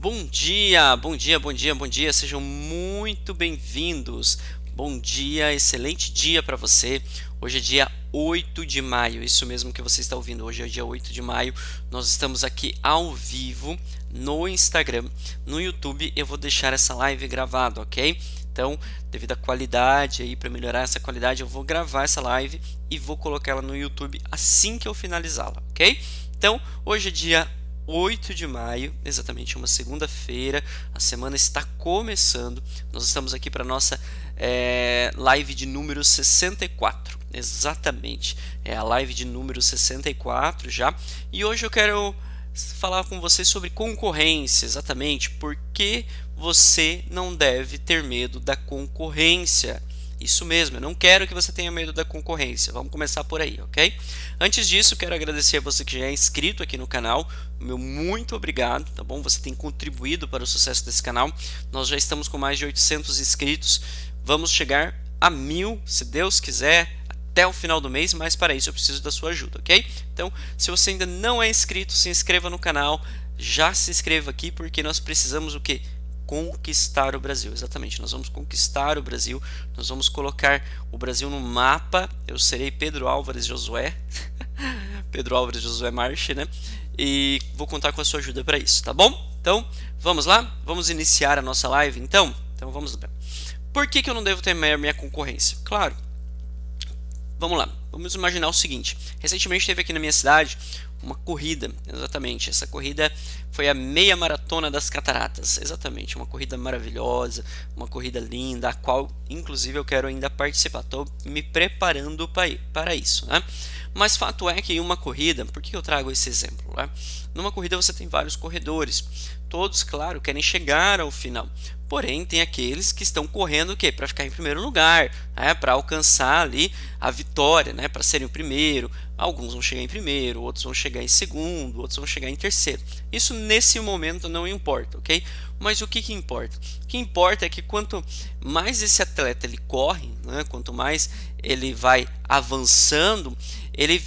Bom dia, bom dia, bom dia, bom dia, sejam muito bem-vindos. Bom dia, excelente dia para você. Hoje é dia 8 de maio, isso mesmo que você está ouvindo. Hoje é dia 8 de maio. Nós estamos aqui ao vivo no Instagram, no YouTube. Eu vou deixar essa live gravada, ok? Então, devido à qualidade aí, para melhorar essa qualidade, eu vou gravar essa live e vou colocar ela no YouTube assim que eu finalizá-la, ok? Então, hoje é dia 8 de maio, exatamente uma segunda-feira, a semana está começando. Nós estamos aqui para a nossa live de número 64, exatamente, é a live de número 64 já. E hoje eu quero falar com você sobre concorrência, exatamente, por que você não deve ter medo da concorrência. Isso mesmo, eu não quero que você tenha medo da concorrência. Vamos começar por aí, ok? Antes disso, quero agradecer a você que já é inscrito aqui no canal. Meu muito obrigado, tá bom? Você tem contribuído para o sucesso desse canal. Nós já estamos com mais de 800 inscritos. Vamos chegar a 1000, se Deus quiser, até o final do mês, mas para isso eu preciso da sua ajuda, ok? Então, se você ainda não é inscrito, se inscreva no canal. Já se inscreva aqui porque nós precisamos o quê? Conquistar o Brasil, exatamente, nós vamos conquistar o Brasil, nós vamos colocar o Brasil no mapa. Eu serei Pedro Álvares Josué, Pedro Álvares Josué Marche, né? E vou contar com a sua ajuda para isso, tá bom? Então, vamos lá? Vamos iniciar a nossa live, então vamos lá. Por que eu não devo temer minha concorrência? Claro, vamos lá, vamos imaginar o seguinte. Recentemente teve aqui na minha cidade uma corrida, exatamente. Essa corrida foi a meia maratona das Cataratas, exatamente. Uma corrida maravilhosa, uma corrida linda, a qual inclusive eu quero ainda participar. Estou me preparando para isso, né? Mas fato é que em uma corrida, por que eu trago esse exemplo, né? Numa corrida você tem vários corredores, todos, claro, querem chegar ao final. Porém, tem aqueles que estão correndo o quê? Para ficar em primeiro lugar, né? Para alcançar ali a vitória, né? Para serem o primeiro. Alguns vão chegar em primeiro, outros vão chegar em segundo, outros vão chegar em terceiro. Isso nesse momento não importa, ok? Mas o que importa? O que importa é que quanto mais esse atleta ele corre, né? Quanto mais ele vai avançando, ele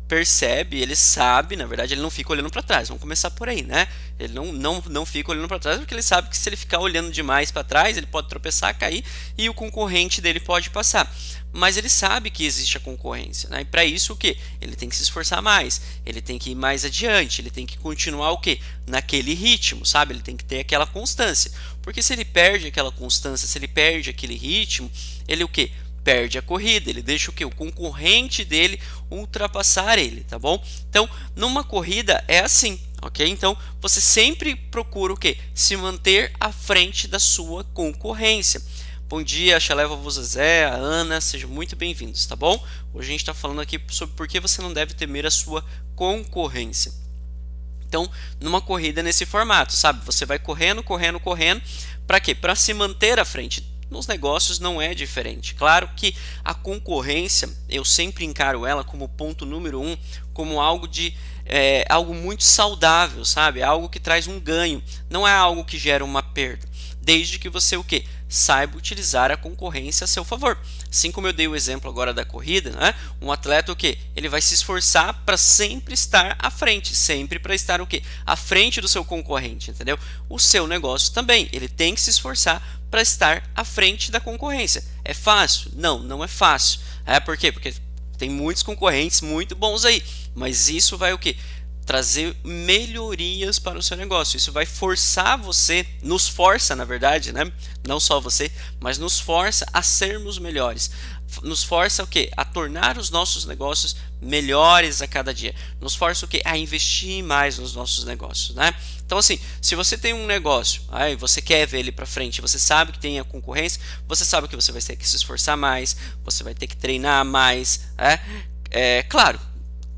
percebe, ele sabe, na verdade ele não fica olhando para trás. Vamos começar por aí, né? Ele não fica olhando para trás porque ele sabe que se ele ficar olhando demais para trás, ele pode tropeçar, cair e o concorrente dele pode passar. Mas ele sabe que existe a concorrência, né? E para isso o que? Ele tem que se esforçar mais, ele tem que ir mais adiante, ele tem que continuar o que? Naquele ritmo, sabe? Ele tem que ter aquela constância. Porque se ele perde aquela constância, se ele perde aquele ritmo, ele o que? Perde a corrida, ele deixa o que? O concorrente dele ultrapassar ele, tá bom? Então, numa corrida é assim, ok? Então, você sempre procura o que? Se manter à frente da sua concorrência. Bom dia, Xaleva Vozezé, a Ana, sejam muito bem-vindos, tá bom? Hoje a gente está falando aqui sobre por que você não deve temer a sua concorrência. Então, numa corrida nesse formato, sabe? Você vai correndo, correndo, correndo, para quê? Para se manter à frente. Nos negócios não é diferente. Claro que a concorrência, eu sempre encaro ela como ponto número um, como algo muito saudável, sabe? Algo que traz um ganho, não é algo que gera uma perda. Desde que você o quê? Saiba utilizar a concorrência a seu favor. Assim como eu dei o exemplo agora da corrida, né? Um atleta o quê? Ele vai se esforçar para sempre estar à frente, sempre para estar o quê? À frente do seu concorrente, entendeu? O seu negócio também, ele tem que se esforçar para estar à frente da concorrência. É fácil? Não, não é fácil. Por quê? Porque tem muitos concorrentes muito bons aí, mas isso vai o quê? Trazer melhorias para o seu negócio. Isso vai forçar você, nos força, na verdade, né? Não só você, mas nos força a sermos melhores. Nos força o quê? A tornar os nossos negócios melhores a cada dia. Nos força o quê? A investir mais nos nossos negócios, né? Então, assim, se você tem um negócio, aí você quer ver ele para frente, você sabe que tem a concorrência, você sabe que você vai ter que se esforçar mais, você vai ter que treinar mais, né? Claro,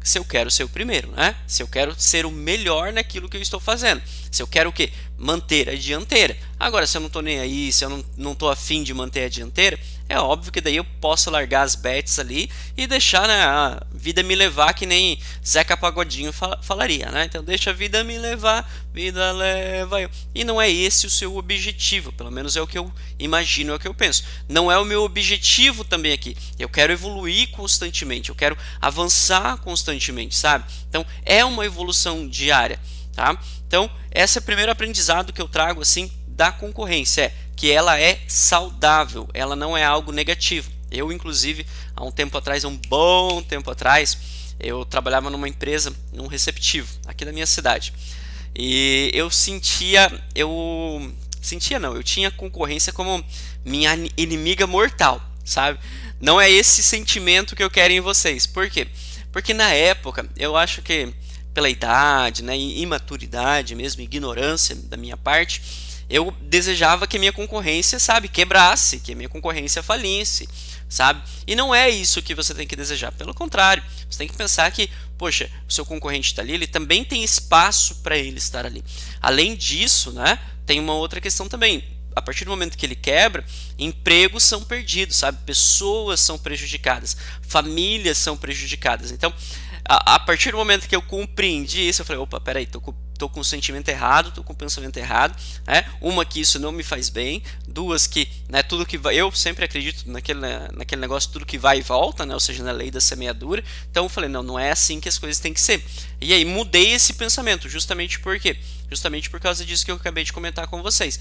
se eu quero ser o primeiro, né? Se eu quero ser o melhor naquilo que eu estou fazendo. Se eu quero o quê? Manter a dianteira. Agora, se eu não estou nem aí, se eu não estou afim de manter a dianteira, é óbvio que daí eu posso largar as bets ali e deixar, né, a vida me levar, que nem Zeca Pagodinho falaria, né? Então deixa a vida me levar, vida leva eu. E não é esse o seu objetivo, pelo menos é o que eu imagino, é o que eu penso. Não é o meu objetivo também aqui. Eu quero evoluir constantemente, eu quero avançar constantemente, sabe? Então é uma evolução diária. tá? Então, esse é o primeiro aprendizado que eu trago assim da concorrência, é que ela é saudável, ela não é algo negativo. Eu, inclusive, há um tempo atrás, um bom tempo atrás, eu trabalhava numa empresa, num receptivo, aqui da minha cidade. E eu tinha concorrência como minha inimiga mortal, sabe? Não é esse sentimento que eu quero em vocês. Por quê? Porque na época, eu acho que pela idade, né, imaturidade mesmo, ignorância da minha parte, eu desejava que a minha concorrência, sabe, quebrasse, que a minha concorrência falisse, sabe? E não é isso que você tem que desejar. Pelo contrário, você tem que pensar que, poxa, o seu concorrente está ali, ele também tem espaço para ele estar ali. Além disso, né, tem uma outra questão também. A partir do momento que ele quebra, empregos são perdidos, sabe? Pessoas são prejudicadas, famílias são prejudicadas. Então, a partir do momento que eu compreendi isso, eu falei, opa, peraí, tô com o sentimento errado, tô com o pensamento errado, né? Uma, que isso não me faz bem, duas, que, né, tudo que vai, eu sempre acredito naquele negócio, tudo que vai e volta, né? Ou seja, na lei da semeadura. Então eu falei, não é assim que as coisas têm que ser. E aí mudei esse pensamento, justamente por quê? Justamente por causa disso que eu acabei de comentar com vocês.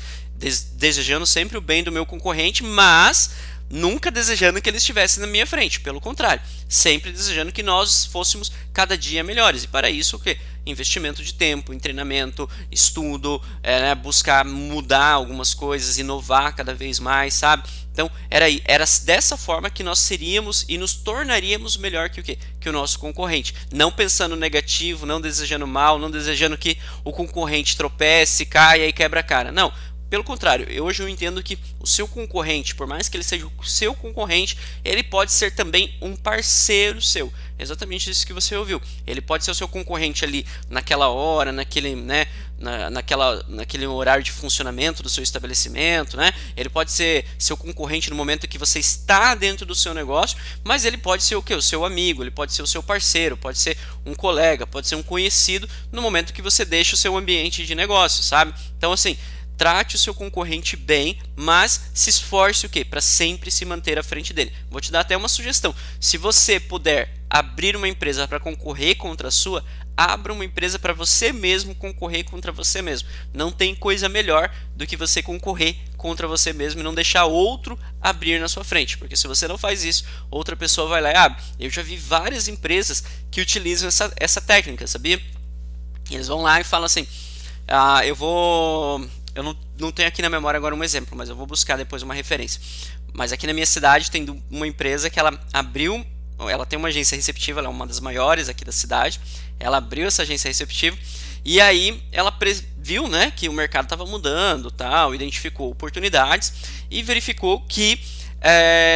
Desejando sempre o bem do meu concorrente, mas nunca desejando que ele estivesse na minha frente. Pelo contrário, sempre desejando que nós fôssemos cada dia melhores. E para isso, o quê? Investimento de tempo, em treinamento, estudo, né, buscar mudar algumas coisas, inovar cada vez mais, sabe? Então, era dessa forma que nós seríamos e nos tornaríamos melhor que o quê? Que o nosso concorrente. Não pensando negativo, não desejando mal, não desejando que o concorrente tropece, caia e quebra a cara. Não. Pelo contrário, hoje eu entendo que o seu concorrente, por mais que ele seja o seu concorrente, ele pode ser também um parceiro seu. Exatamente isso que você ouviu. Ele pode ser o seu concorrente ali naquela hora, naquele, né, naquele horário de funcionamento do seu estabelecimento, né? Ele pode ser seu concorrente no momento que você está dentro do seu negócio, mas ele pode ser o quê? O seu amigo, ele pode ser o seu parceiro, pode ser um colega, pode ser um conhecido no momento que você deixa o seu ambiente de negócio, sabe? Então, assim, trate o seu concorrente bem, mas se esforce o quê? Para sempre se manter à frente dele. Vou te dar até uma sugestão. Se você puder abrir uma empresa para concorrer contra a sua, abra uma empresa para você mesmo concorrer contra você mesmo. Não tem coisa melhor do que você concorrer contra você mesmo e não deixar outro abrir na sua frente. Porque se você não faz isso, outra pessoa vai lá e abre. Eu já vi várias empresas que utilizam essa técnica, sabia? Eles vão lá e falam assim, eu não tenho aqui na memória agora um exemplo, mas eu vou buscar depois uma referência. Mas aqui na minha cidade tem uma empresa que ela tem uma agência receptiva, ela é uma das maiores aqui da cidade. Ela abriu essa agência receptiva e aí ela viu, né, que o mercado estava mudando, tal, identificou oportunidades e verificou que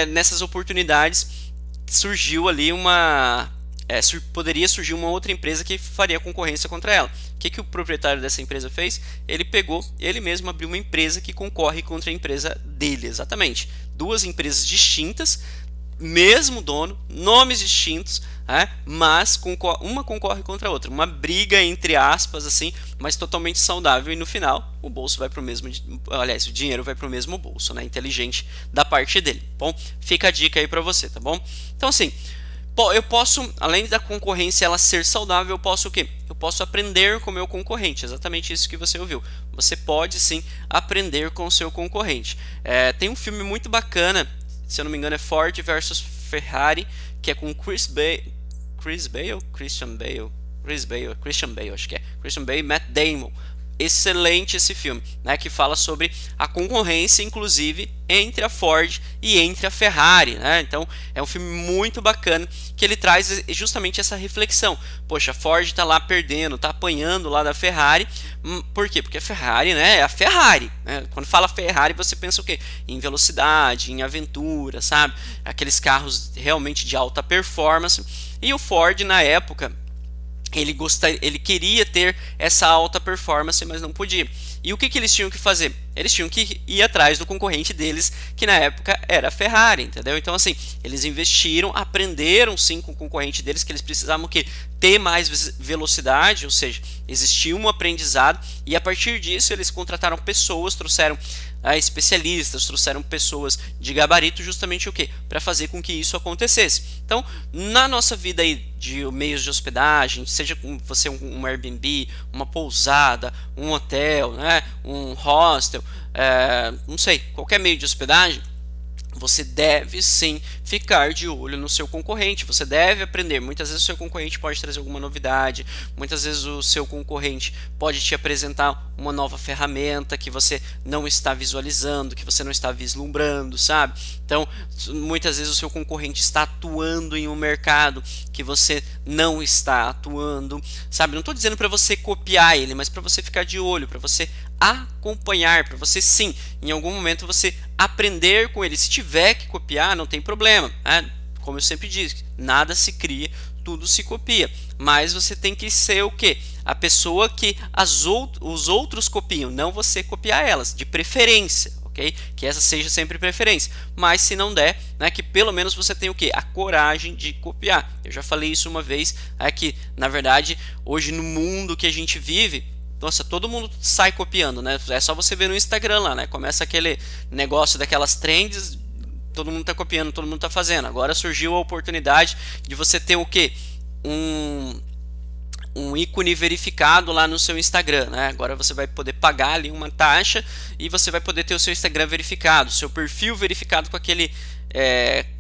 nessas oportunidades surgiu ali poderia surgir uma outra empresa que faria concorrência contra ela. O que o proprietário dessa empresa fez? Ele mesmo abriu uma empresa que concorre contra a empresa dele, exatamente. Duas empresas distintas, mesmo dono, nomes distintos, mas uma concorre contra a outra. Uma briga, entre aspas, assim, mas totalmente saudável. E no final, o bolso vai para o mesmo... Aliás, o dinheiro vai para o mesmo bolso, né? Inteligente da parte dele. Bom, fica a dica aí para você, tá bom? Então, assim... eu posso, além da concorrência ela ser saudável, eu posso o quê? Eu posso aprender com o meu concorrente, exatamente isso que você ouviu. Você pode sim aprender com o seu concorrente. Tem um filme muito bacana, se eu não me engano é Ford versus Ferrari, que é com Christian Bale, acho que é. Christian Bale e Matt Damon. Excelente esse filme, né, que fala sobre a concorrência, inclusive, entre a Ford e entre a Ferrari, né? Então é um filme muito bacana que ele traz justamente essa reflexão. Poxa, a Ford está lá perdendo, está apanhando lá da Ferrari. Por quê? Porque a Ferrari, né, é a Ferrari, né? Quando fala Ferrari, você pensa o quê? Em velocidade, em aventura, sabe? Aqueles carros realmente de alta performance. E o Ford, na época, ele queria ter essa alta performance, mas não podia. E o que eles tinham que fazer? Eles tinham que ir atrás do concorrente deles, que na época era a Ferrari, entendeu? Então, assim, eles investiram, aprenderam sim com o concorrente deles que eles precisavam ter mais velocidade, ou seja, existia um aprendizado, e a partir disso eles contrataram pessoas, trouxeram especialistas, trouxeram pessoas de gabarito, justamente o quê? Para fazer com que isso acontecesse. Então, na nossa vida aí de meios de hospedagem, seja seja você um Airbnb, uma pousada, um hotel, né, um hostel, não sei, qualquer meio de hospedagem, você deve sim ficar de olho no seu concorrente, você deve aprender. Muitas vezes o seu concorrente pode trazer alguma novidade, muitas vezes o seu concorrente pode te apresentar uma nova ferramenta que você não está visualizando, que você não está vislumbrando, sabe? Então, muitas vezes o seu concorrente está atuando em um mercado que você não está atuando, sabe? Não estou dizendo para você copiar ele, mas para você ficar de olho, para você acompanhar, para você sim, em algum momento você aprender com ele. Se tiver que copiar, não tem problema, né? Como eu sempre disse, nada se cria, tudo se copia, mas você tem que ser o quê? A pessoa que os outros copiam, não você copiar elas, de preferência, ok? Que essa seja sempre preferência, mas se não der, né, que pelo menos você tenha o quê? A coragem de copiar. Eu já falei isso uma vez, que na verdade hoje no mundo que a gente vive, nossa, todo mundo sai copiando, né? É só você ver no Instagram lá, né? Começa aquele negócio daquelas trends, todo mundo tá copiando, todo mundo tá fazendo. Agora surgiu a oportunidade de você ter o quê? Um ícone verificado lá no seu Instagram, né? Agora você vai poder pagar ali uma taxa e você vai poder ter o seu Instagram verificado, seu perfil verificado com aquele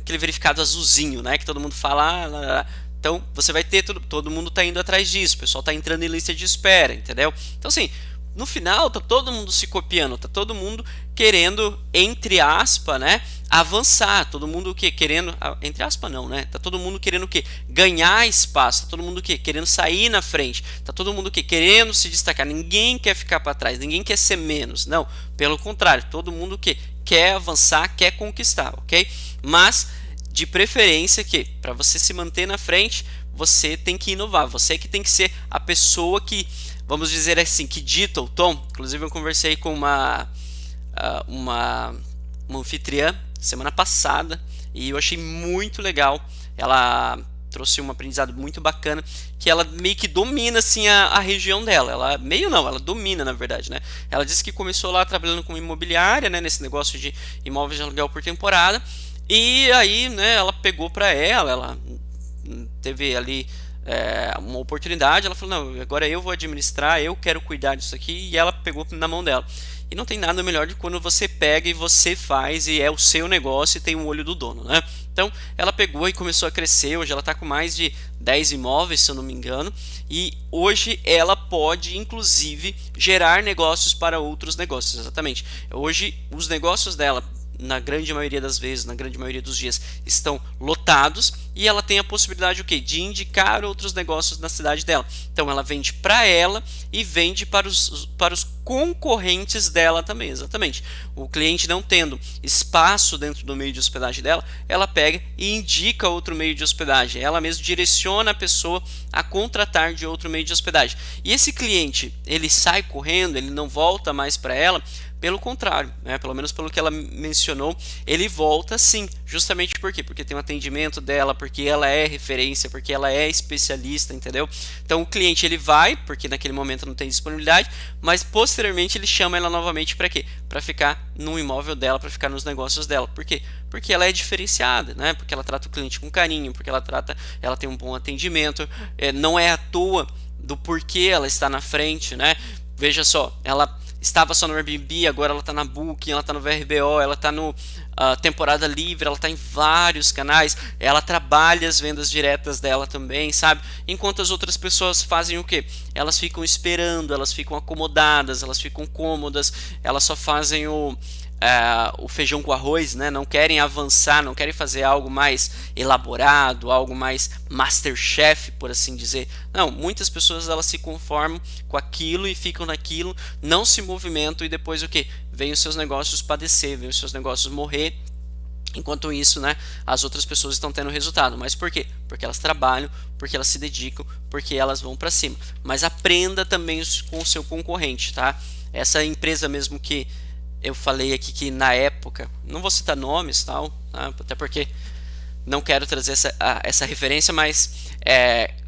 verificado azulzinho, né? Que todo mundo fala. Então, você vai ter todo mundo está indo atrás disso, o pessoal está entrando em lista de espera, entendeu? Então, assim, no final, tá todo mundo se copiando, tá todo mundo querendo, entre aspas, né, avançar, todo mundo o quê? Querendo, entre aspas não, né? Tá todo mundo querendo o quê? Ganhar espaço, tá todo mundo o quê? Querendo sair na frente, tá todo mundo o quê? Querendo se destacar, ninguém quer ficar para trás, ninguém quer ser menos, não, pelo contrário, todo mundo o quê? Quer avançar, quer conquistar, ok? Mas de preferência que para você se manter na frente, você tem que inovar, você que tem que ser a pessoa que, vamos dizer assim, que dita o tom. Inclusive eu conversei com uma anfitriã semana passada e eu achei muito legal. Ela trouxe um aprendizado muito bacana, que ela meio que domina assim a região dela. Ela meio não, ela domina na verdade, né? Ela disse que começou lá trabalhando com imobiliária, né, nesse negócio de imóveis de aluguel por temporada. E aí, né, ela pegou para ela teve ali uma oportunidade, ela falou, não, agora eu vou administrar, eu quero cuidar disso aqui, e ela pegou na mão dela. E não tem nada melhor do que quando você pega e você faz, e é o seu negócio e tem um olho do dono, né? Então, ela pegou e começou a crescer, hoje ela está com mais de 10 imóveis, se eu não me engano, e hoje ela pode, inclusive, gerar negócios para outros negócios, exatamente. Hoje, os negócios dela, na grande maioria das vezes, na grande maioria dos dias, estão lotados e ela tem a possibilidade o quê? De indicar outros negócios na cidade dela. Então ela vende para ela e vende para os concorrentes dela também, exatamente. O cliente não tendo espaço dentro do meio de hospedagem dela, ela pega e indica outro meio de hospedagem. Ela mesma direciona a pessoa a contratar de outro meio de hospedagem. E esse cliente, ele sai correndo, ele não volta mais para ela. Pelo contrário, né? Pelo menos pelo que ela mencionou, ele volta sim, justamente por quê? Porque tem um atendimento dela, porque ela é referência, porque ela é especialista, entendeu? Então o cliente ele vai, porque naquele momento não tem disponibilidade, mas posteriormente ele chama ela novamente para quê? Para ficar no imóvel dela, para ficar nos negócios dela. Por quê? Porque ela é diferenciada, né? Porque ela trata o cliente com carinho, porque ela tem um bom atendimento, não é à toa do porquê ela está na frente, né? Veja só, ela estava só no Airbnb, agora ela está na Booking, ela está no VRBO, ela está no Temporada Livre, ela está em vários canais, ela trabalha as vendas diretas dela também, sabe? Enquanto as outras pessoas fazem o quê? Elas ficam esperando, elas ficam acomodadas, elas ficam cômodas, elas só fazem o feijão com arroz, né? Não querem avançar, não querem fazer algo mais elaborado, algo mais Masterchef, por assim dizer. Não, muitas pessoas elas se conformam com aquilo e ficam naquilo, não se movimentam e depois o que? Vem os seus negócios padecer, vem os seus negócios morrer. Enquanto isso, né, as outras pessoas estão tendo resultado. Mas por quê? Porque elas trabalham, porque elas se dedicam, porque elas vão para cima. Mas aprenda também com o seu concorrente, tá? Essa empresa mesmo que eu falei aqui que na época, não vou citar nomes, tal, tá? Até porque não quero trazer essa referência, mas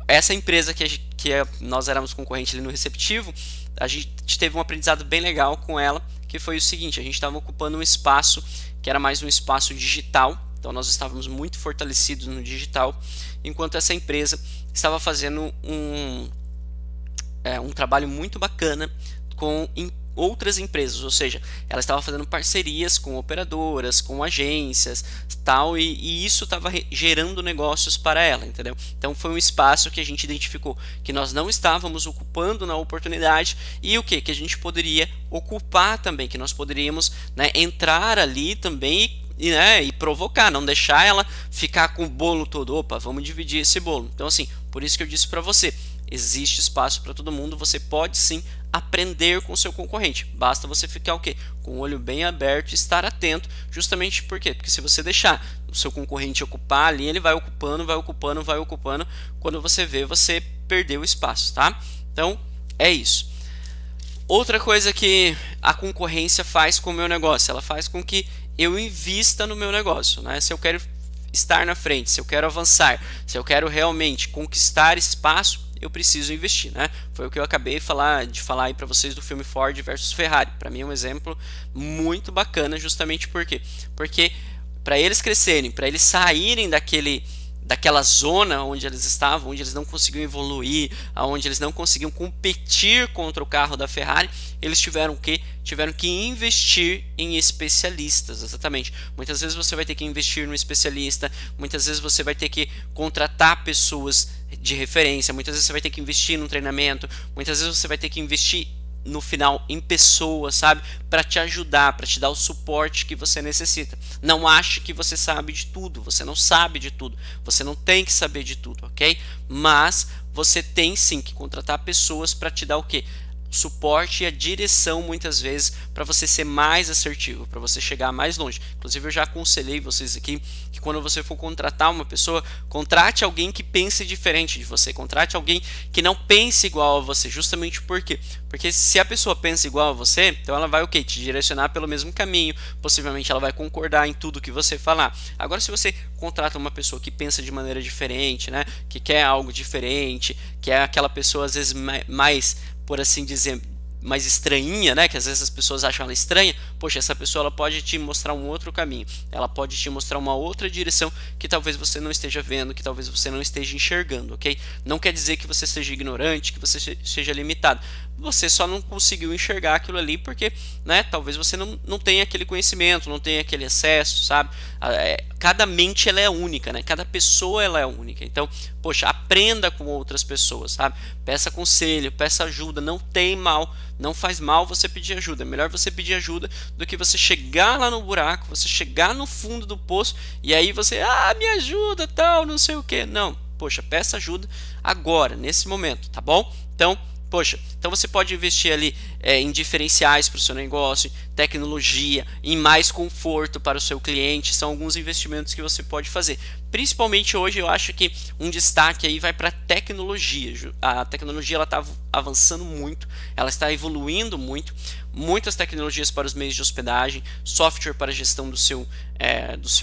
essa empresa que nós éramos concorrente ali no receptivo, a gente teve um aprendizado bem legal com ela, que foi o seguinte: a gente estava ocupando um espaço que era mais um espaço digital, Então nós estávamos muito fortalecidos no digital, enquanto essa empresa estava fazendo um trabalho muito bacana com outras empresas, ou seja, ela estava fazendo parcerias com operadoras, com agências, tal, e isso estava gerando negócios para ela, entendeu? Então foi um espaço que a gente identificou que nós não estávamos ocupando na oportunidade e o que a gente poderia ocupar também, que nós poderíamos, né, entrar ali também e provocar, não deixar ela ficar com o bolo todo. Opa, vamos dividir esse bolo. Então assim, por isso que eu disse para você, existe espaço para todo mundo, você pode sim aprender com o seu concorrente. Basta você ficar o quê? Com o olho bem aberto e estar atento, justamente por quê? Porque se você deixar o seu concorrente ocupar ali, ele vai ocupando, vai ocupando, vai ocupando, quando você vê, você perdeu o espaço, tá? Então, é isso. Outra coisa que a concorrência faz com o meu negócio, ela faz com que eu invista no meu negócio, né? Se eu quero estar na frente, se eu quero avançar, se eu quero realmente conquistar espaço, eu preciso investir, né? Foi o que eu acabei de falar aí para vocês do filme Ford versus Ferrari. Para mim é um exemplo muito bacana, justamente porque para eles crescerem, para eles saírem daquela zona onde eles estavam, onde eles não conseguiam evoluir, onde eles não conseguiam competir contra o carro da Ferrari, eles tiveram que investir em especialistas, exatamente. Muitas vezes você vai ter que investir no especialista, muitas vezes você vai ter que contratar pessoas de referência, muitas vezes você vai ter que investir no treinamento, muitas vezes você vai ter que investir no final em pessoas, sabe? Para te ajudar, para te dar o suporte que você necessita. Não ache que você sabe de tudo, você não sabe de tudo, você não tem que saber de tudo, ok? Mas você tem sim que contratar pessoas para te dar o quê? Suporte e a direção muitas vezes para você ser mais assertivo, para você chegar mais longe. Inclusive eu já aconselhei vocês aqui que quando você for contratar uma pessoa, contrate alguém que pense diferente de você, contrate alguém que não pense igual a você, justamente porque se a pessoa pensa igual a você, então ela vai o quê? Te direcionar pelo mesmo caminho, possivelmente ela vai concordar em tudo que você falar. Agora se você contrata uma pessoa que pensa de maneira diferente, né, que quer algo diferente, que é aquela pessoa às vezes mais, por assim dizer, mais estranhinha, né? Que às vezes as pessoas acham ela estranha. Poxa, essa pessoa ela pode te mostrar um outro caminho. Ela pode te mostrar uma outra direção que talvez você não esteja vendo, que talvez você não esteja enxergando, ok? Não quer dizer que você seja ignorante, que você seja limitado. Você só não conseguiu enxergar aquilo ali porque, né? Talvez você não tenha aquele conhecimento, não tenha aquele acesso, sabe? Cada mente ela é única, né? Cada pessoa ela é única. Então, poxa, aprenda com outras pessoas, sabe? Peça conselho, peça ajuda, não tem mal, não faz mal você pedir ajuda. É melhor você pedir ajuda do que você chegar lá no buraco, você chegar no fundo do poço e aí você, me ajuda, tal, não sei o que. Não, poxa, peça ajuda agora, nesse momento, tá bom? Então, poxa, então você pode investir ali em diferenciais para o seu negócio, tecnologia, em mais conforto para o seu cliente, são alguns investimentos que você pode fazer. Principalmente hoje eu acho que um destaque aí vai para a tecnologia. A tecnologia ela está avançando muito, ela está evoluindo muito, muitas tecnologias para os meios de hospedagem, software para a gestão do seu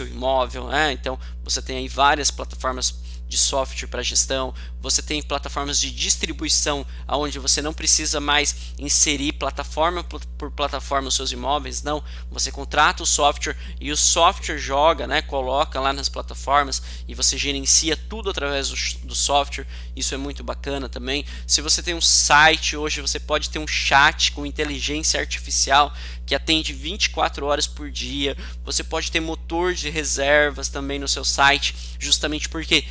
imóvel, né? Então você tem aí várias plataformas de software para gestão, você tem plataformas de distribuição onde você não precisa mais inserir plataforma por plataforma os seus imóveis, não, você contrata o software e o software joga, né, coloca lá nas plataformas e você gerencia tudo através do software, isso é muito bacana também. Se você tem um site, hoje você pode ter um chat com inteligência artificial que atende 24 horas por dia, você pode ter motor de reservas também no seu site, justamente porque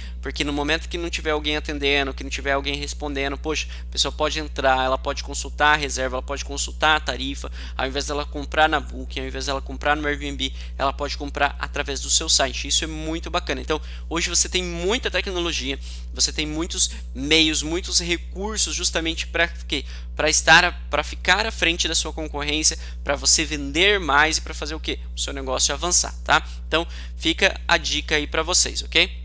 no momento que não tiver alguém atendendo, que não tiver alguém respondendo, poxa, a pessoa pode entrar, ela pode consultar a reserva, ela pode consultar a tarifa, ao invés dela comprar na Booking, ao invés dela comprar no Airbnb, ela pode comprar através do seu site. Isso é muito bacana. Então, hoje você tem muita tecnologia, você tem muitos meios, muitos recursos justamente para quê? Para ficar à frente da sua concorrência, para você vender mais e para fazer o quê? O seu negócio avançar, tá? Então, fica a dica aí para vocês, ok?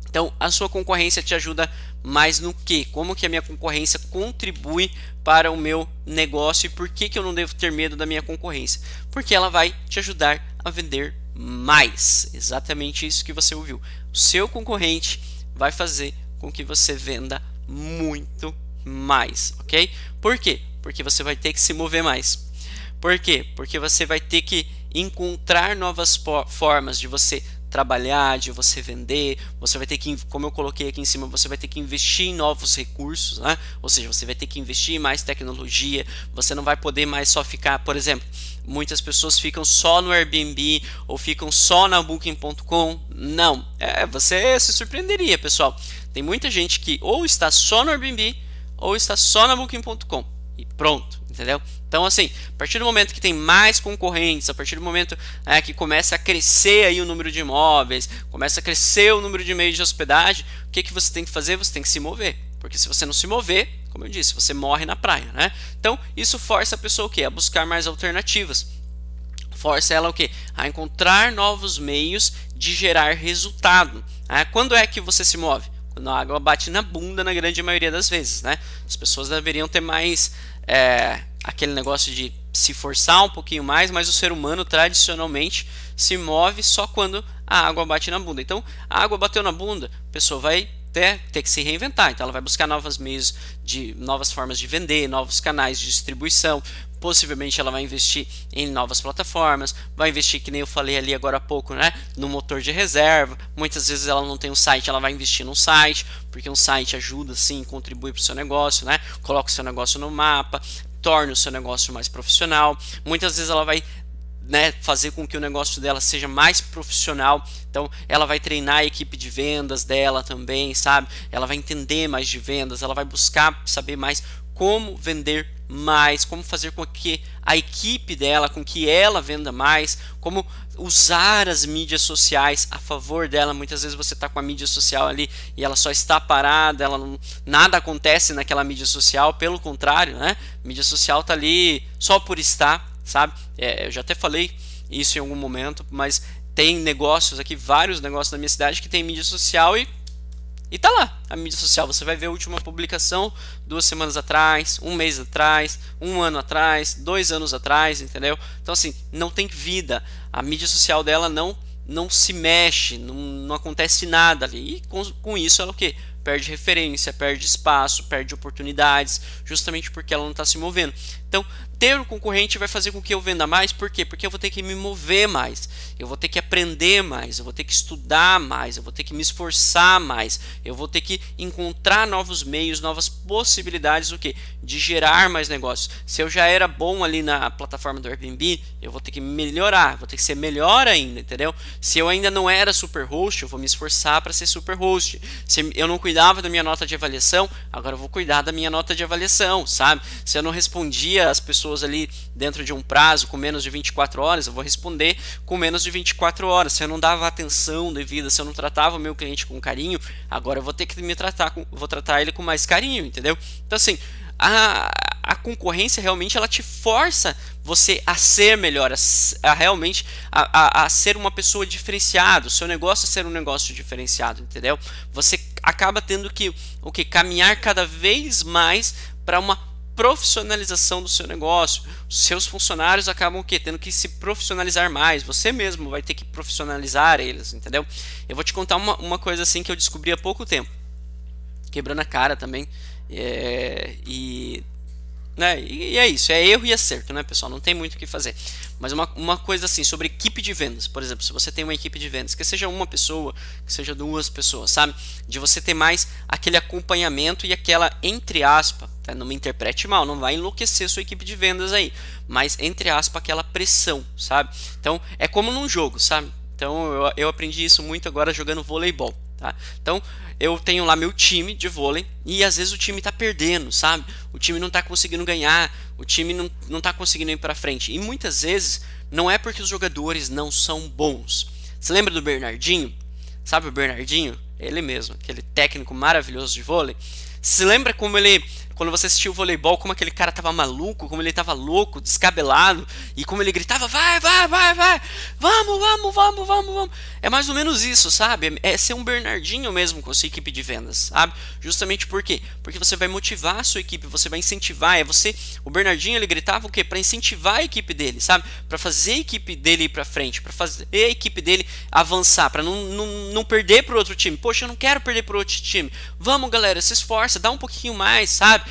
Então, a sua concorrência te ajuda mais no quê? Como que a minha concorrência contribui para o meu negócio e por que eu não devo ter medo da minha concorrência? Porque ela vai te ajudar a vender mais. Exatamente isso que você ouviu. O seu concorrente vai fazer com que você venda muito mais, ok? Por quê? Porque você vai ter que se mover mais. Por quê? Porque você vai ter que encontrar novas formas de você trabalhar, de você vender, você vai ter que, como eu coloquei aqui em cima, você vai ter que investir em novos recursos, né? Ou seja, você vai ter que investir em mais tecnologia, você não vai poder mais só ficar, por exemplo, muitas pessoas ficam só no Airbnb ou ficam só na Booking.com. Não, você se surpreenderia, pessoal. Tem muita gente que ou está só no Airbnb ou está só na Booking.com e pronto, entendeu? Então, assim, a partir do momento que tem mais concorrentes, a partir do momento que começa a crescer aí o número de imóveis, começa a crescer o número de meios de hospedagem, o que você tem que fazer? Você tem que se mover. Porque se você não se mover, como eu disse, você morre na praia, né? Então, isso força a pessoa o quê? A buscar mais alternativas. Força ela o quê? A encontrar novos meios de gerar resultado. Quando é que você se move? Quando a água bate na bunda, na grande maioria das vezes, né? As pessoas deveriam ter mais aquele negócio de se forçar um pouquinho mais, mas o ser humano tradicionalmente se move só quando a água bate na bunda. Então, a água bateu na bunda, a pessoa vai ter que se reinventar. Então, ela vai buscar novos meios, novas formas de vender, novos canais de distribuição. Possivelmente ela vai investir em novas plataformas, vai investir, que nem eu falei ali agora há pouco, né, no motor de reserva. Muitas vezes ela não tem um site, ela vai investir num site, porque um site ajuda sim, contribui para o seu negócio, né, coloca o seu negócio no mapa, torna o seu negócio mais profissional. Muitas vezes ela vai fazer com que o negócio dela seja mais profissional. Então ela vai treinar a equipe de vendas dela também, sabe? Ela vai entender mais de vendas, ela vai buscar saber mais como vender mais, como fazer com que a equipe dela, com que ela venda mais, como usar as mídias sociais a favor dela. Muitas vezes você está com a mídia social ali e ela só está parada, nada acontece naquela mídia social, pelo contrário, né? A mídia social está ali só por estar, sabe? Eu já até falei isso em algum momento, mas tem negócios aqui, vários negócios na minha cidade que tem mídia social e tá lá, a mídia social. Você vai ver a última publicação 2 semanas atrás, 1 mês atrás, 1 ano atrás, 2 anos atrás, entendeu? Então assim, não tem vida. A mídia social dela não se mexe, não acontece nada ali. E com isso ela o quê? Perde referência, perde espaço, perde oportunidades, justamente porque ela não está se movendo. Então, ter o concorrente vai fazer com que eu venda mais. Por quê? Porque eu vou ter que me mover mais, eu vou ter que aprender mais, eu vou ter que estudar mais, eu vou ter que me esforçar mais, eu vou ter que encontrar novos meios, novas possibilidades do quê? De gerar mais negócios. Se eu já era bom ali na plataforma do Airbnb, eu vou ter que melhorar, vou ter que ser melhor ainda, entendeu? Se eu ainda não era super host, eu vou me esforçar para ser super host. Se eu não cuidava da minha nota de avaliação, agora eu vou cuidar da minha nota de avaliação, sabe? Se eu não respondia as pessoas ali dentro de um prazo com menos de 24 horas, eu vou responder com menos de 24 horas. Se eu não dava atenção devida, se eu não tratava o meu cliente com carinho, agora eu vou ter que vou tratar ele com mais carinho, entendeu? Então assim, a concorrência realmente ela te força você a ser melhor, realmente a ser uma pessoa diferenciada, o seu negócio a ser um negócio diferenciado, entendeu? Você acaba tendo que caminhar cada vez mais para uma profissionalização do seu negócio. Os seus funcionários acabam tendo que se profissionalizar mais, você mesmo vai ter que profissionalizar eles, entendeu? Eu vou te contar uma coisa assim que eu descobri há pouco tempo, quebrando a cara também, e é isso, é erro e acerto, né, pessoal? Não tem muito o que fazer. Mas uma coisa assim, sobre equipe de vendas, por exemplo, se você tem uma equipe de vendas, que seja uma pessoa, que seja 2 pessoas, sabe? De você ter mais aquele acompanhamento e aquela, entre aspas, não me interprete mal, não vai enlouquecer sua equipe de vendas aí, mas entre aspas, aquela pressão, sabe? Então, é como num jogo, sabe? Então, eu aprendi isso muito agora jogando voleibol, tá? Então, eu tenho lá meu time de vôlei e às vezes o time tá perdendo, sabe? O time não tá conseguindo ganhar, o time não tá conseguindo ir pra frente. E muitas vezes não é porque os jogadores não são bons. Você lembra do Bernardinho? Sabe o Bernardinho? Ele mesmo, aquele técnico maravilhoso de vôlei. Você lembra como quando você assistiu o voleibol, como aquele cara tava maluco, como ele tava louco, descabelado, e como ele gritava, vai, vamos. É mais ou menos isso, sabe? É ser um Bernardinho mesmo com a sua equipe de vendas, sabe? Justamente por quê? Porque você vai motivar a sua equipe, você vai incentivar, o Bernardinho ele gritava o quê? Para incentivar a equipe dele, sabe? Para fazer a equipe dele ir para frente, para fazer a equipe dele avançar, para não perder para o outro time. Poxa, eu não quero perder para o outro time. Vamos, galera, se esforça, dá um pouquinho mais, sabe?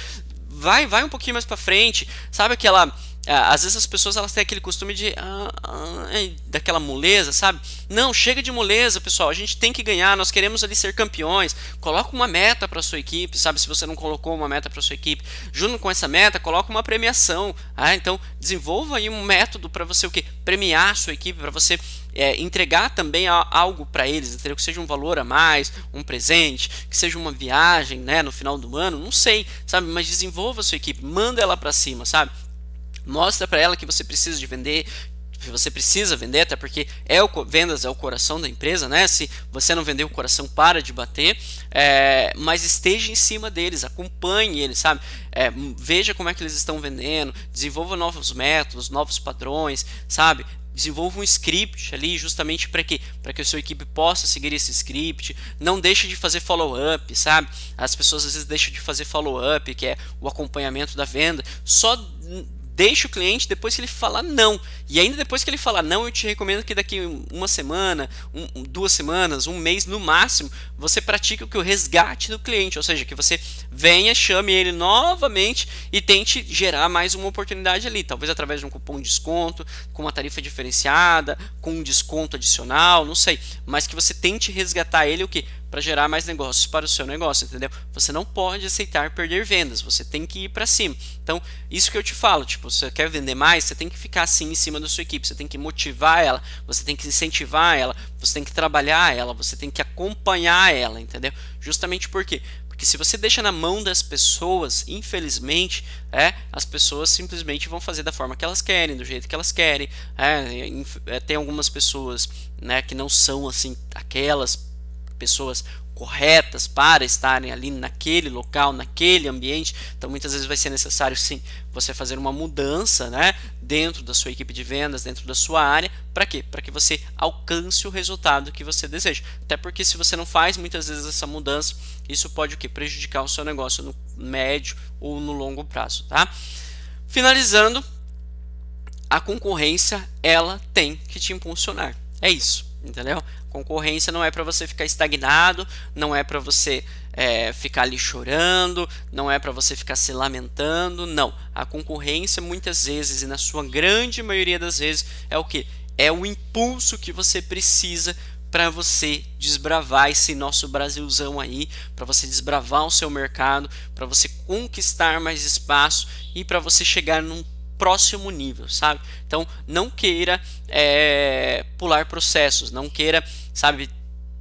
Vai um pouquinho mais para frente, sabe às vezes as pessoas elas têm aquele costume de daquela moleza, sabe? Não, chega de moleza, pessoal. A gente tem que ganhar. Nós queremos ali ser campeões. Coloca uma meta para sua equipe, sabe? Se você não colocou uma meta para sua equipe, junto com essa meta, coloca uma premiação. Então desenvolva aí um método para você o quê? Premiar a sua equipe, para você entregar também algo para eles, entendeu? Que seja um valor a mais, um presente, que seja uma viagem, né, no final do ano, não sei, sabe? Mas desenvolva a sua equipe, manda ela para cima, sabe? Mostra para ela que você precisa de vender, que você precisa vender, até porque vendas é o coração da empresa, né? Se você não vender, o coração para de bater, mas esteja em cima deles, acompanhe eles, sabe? Veja como é que eles estão vendendo, desenvolva novos métodos, novos padrões, sabe? Desenvolva um script ali justamente para quê? Para que a sua equipe possa seguir esse script. Não deixe de fazer follow-up, sabe? As pessoas às vezes deixam de fazer follow-up, que é o acompanhamento da venda. Só deixa o cliente depois que ele falar não. E ainda depois que ele falar não, eu te recomendo que daqui uma semana, 2 semanas, um mês no máximo, você pratique o resgate do cliente. Ou seja, que você venha, chame ele novamente e tente gerar mais uma oportunidade ali. Talvez através de um cupom de desconto, com uma tarifa diferenciada, com um desconto adicional, não sei. Mas que você tente resgatar ele o quê? Para gerar mais negócios para o seu negócio, entendeu? Você não pode aceitar perder vendas, você tem que ir para cima. Então, isso que eu te falo, tipo, você quer vender mais, você tem que ficar assim em cima da sua equipe, você tem que motivar ela, você tem que incentivar ela, você tem que trabalhar ela, você tem que acompanhar ela, entendeu? Justamente por quê? Porque se você deixa na mão das pessoas, infelizmente, as pessoas simplesmente vão fazer da forma que elas querem, do jeito que elas querem. Tem algumas pessoas, né, que não são assim aquelas pessoas corretas para estarem ali naquele local, naquele ambiente. Então muitas vezes vai ser necessário sim você fazer uma mudança, né, dentro da sua equipe de vendas, dentro da sua área. Para quê? Para que você alcance o resultado que você deseja. Até porque se você não faz muitas vezes essa mudança, isso pode o quê? Prejudicar o seu negócio no médio ou no longo prazo, tá? Finalizando, a concorrência ela tem que te impulsionar. É isso, entendeu? Concorrência não é para você ficar estagnado, não é para você ficar ali chorando, não é para você ficar se lamentando, não. A concorrência muitas vezes, e na sua grande maioria das vezes, é o que? É o impulso que você precisa para você desbravar esse nosso Brasilzão aí, para você desbravar o seu mercado, para você conquistar mais espaço e para você chegar num próximo nível, sabe? Então não queira pular processos, não queira, sabe,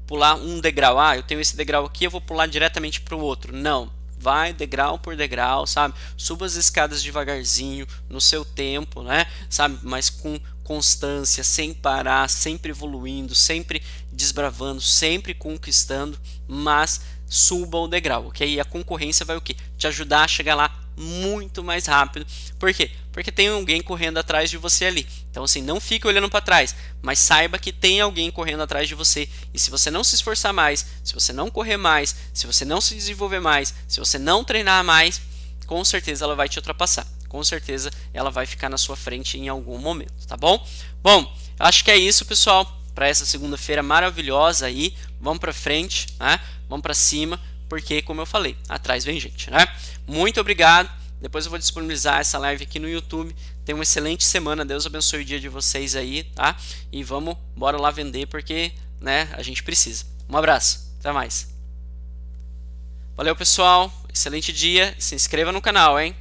pular um degrau. Eu tenho esse degrau aqui, eu vou pular diretamente para o outro. Não, vai degrau por degrau, sabe? Suba as escadas devagarzinho, no seu tempo, né? Sabe? Mas com constância, sem parar, sempre evoluindo, sempre desbravando, sempre conquistando, mas suba o degrau, ok? E a concorrência vai o quê? Te ajudar a chegar lá muito mais rápido. Por quê? Porque tem alguém correndo atrás de você ali. Então assim, não fique olhando para trás, mas saiba que tem alguém correndo atrás de você. E se você não se esforçar mais, se você não correr mais, se você não se desenvolver mais, se você não treinar mais, com certeza ela vai te ultrapassar. Com certeza ela vai ficar na sua frente em algum momento, tá bom? Bom, acho que é isso, pessoal, para essa segunda-feira maravilhosa aí. Vamos para frente, né? Vamos para cima, porque como eu falei, atrás vem gente, né? Muito obrigado. Depois eu vou disponibilizar essa live aqui no YouTube. Tenha uma excelente semana. Deus abençoe o dia de vocês aí, tá? E bora lá vender, porque, né, a gente precisa. Um abraço. Até mais. Valeu, pessoal. Excelente dia. Se inscreva no canal, hein?